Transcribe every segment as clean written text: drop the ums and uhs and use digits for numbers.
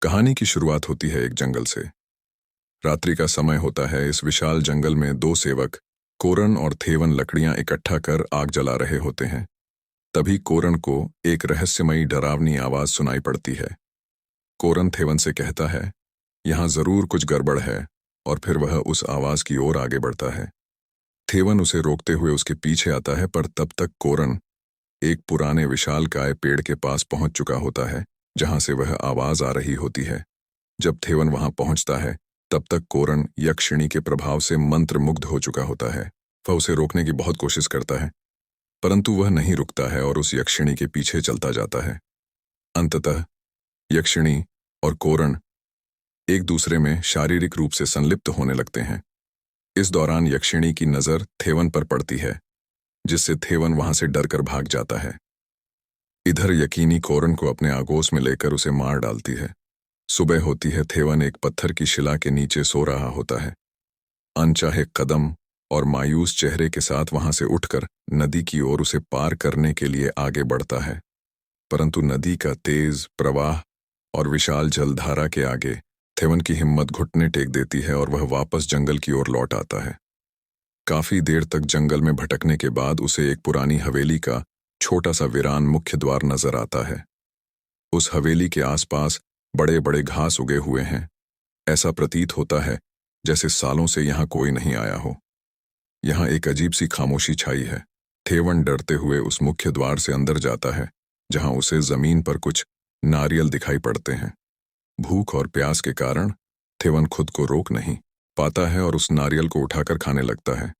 कहानी की शुरुआत होती है एक जंगल से। रात्रि का समय होता है। इस विशाल जंगल में दो सेवक कोरन और थेवन लकड़ियां इकट्ठा कर आग जला रहे होते हैं। तभी कोरन को एक रहस्यमयी डरावनी आवाज सुनाई पड़ती है। कोरन थेवन से कहता है, यहाँ जरूर कुछ गड़बड़ है, और फिर वह उस आवाज की ओर आगे बढ़ता है। थेवन उसे रोकते हुए उसके पीछे आता है, पर तब तक कोरन एक पुराने विशालकाय पेड़ के पास पहुंच चुका होता है, जहां से वह आवाज आ रही होती है। जब थेवन वहां पहुंचता है, तब तक कोरन यक्षिणी के प्रभाव से मंत्रमुग्ध हो चुका होता है। वह उसे रोकने की बहुत कोशिश करता है, परंतु वह नहीं रुकता है और उस यक्षिणी के पीछे चलता जाता है। अंततः यक्षिणी और कोरन एक दूसरे में शारीरिक रूप से संलिप्त होने लगते हैं। इस दौरान यक्षिणी की नजर थेवन पर पड़ती है, जिससे थेवन वहां से डरकर भाग जाता है। इधर यकीनी कोरन को अपने आगोश में लेकर उसे मार डालती है। सुबह होती है। थेवन एक पत्थर की शिला के नीचे सो रहा होता है। अनचाहे कदम और मायूस चेहरे के साथ वहां से उठकर नदी की ओर उसे पार करने के लिए आगे बढ़ता है, परंतु नदी का तेज प्रवाह और विशाल जलधारा के आगे थेवन की हिम्मत घुटने टेक देती है और वह वापस जंगल की ओर लौट आता है। काफी देर तक जंगल में भटकने के बाद उसे एक पुरानी हवेली का छोटा सा वीरान मुख्य द्वार नजर आता है। उस हवेली के आसपास बड़े बड़े घास उगे हुए हैं। ऐसा प्रतीत होता है जैसे सालों से यहाँ कोई नहीं आया हो। यहाँ एक अजीब सी खामोशी छाई है। थेवन डरते हुए उस मुख्य द्वार से अंदर जाता है, जहाँ उसे जमीन पर कुछ नारियल दिखाई पड़ते हैं। भूख और प्यास के कारण थेवन खुद को रोक नहीं पाता है और उस नारियल को उठाकर खाने लगता है।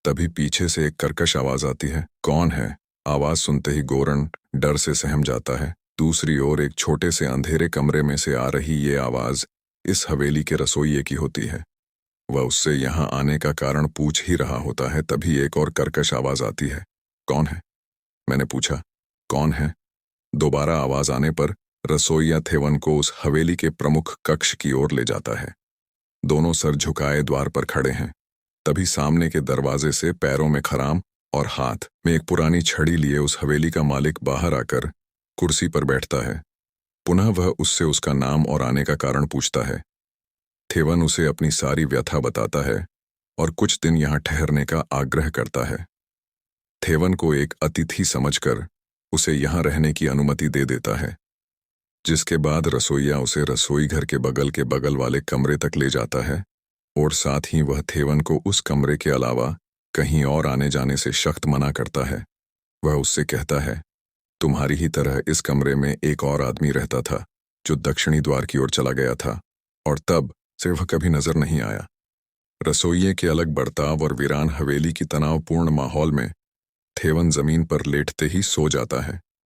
तभी पीछे से एक कर्कश आवाज आती है। कौन है? आवाज सुनते ही कोरन डर से सहम जाता है। दूसरी ओर एक छोटे से अंधेरे कमरे में से आ रही ये आवाज इस हवेली के रसोइये की होती है। वह उससे यहाँ आने का कारण पूछ ही रहा होता है। तभी एक और कर्कश आवाज आती है। कौन है? मैंने पूछा। कौन है? दोबारा आवाज आने पर रसोइया थेवन को उस हवेली के प्रमुख कक्ष की ओर ले जाता है। दोनों सर झुकाए द्वार पर खड़े हैं। तभी सामने के दरवाजे से पैरों में खराम और हाथ में एक पुरानी छड़ी लिए उस हवेली का मालिक बाहर आकर कुर्सी पर बैठता है। पुनः वह उससे उसका नाम और आने का कारण पूछता है। थेवन उसे अपनी सारी व्यथा बताता है और कुछ दिन यहाँ ठहरने का आग्रह करता है। थेवन को एक अतिथि समझकर उसे यहाँ रहने की अनुमति दे देता है, जिसके बाद रसोइया उसे रसोई घर के बगल वाले कमरे तक ले जाता है और साथ ही वह थेवन को उस कमरे के अलावा कहीं और आने जाने से सख्त मना करता है। वह उससे कहता है, तुम्हारी ही तरह इस कमरे में एक और आदमी रहता था, जो दक्षिणी द्वार की ओर चला गया था, और तब से वह कभी नजर नहीं आया। रसोइये के अलग बर्ताव और वीरान हवेली की तनावपूर्ण माहौल में थेवन जमीन पर लेटते ही सो जाता है।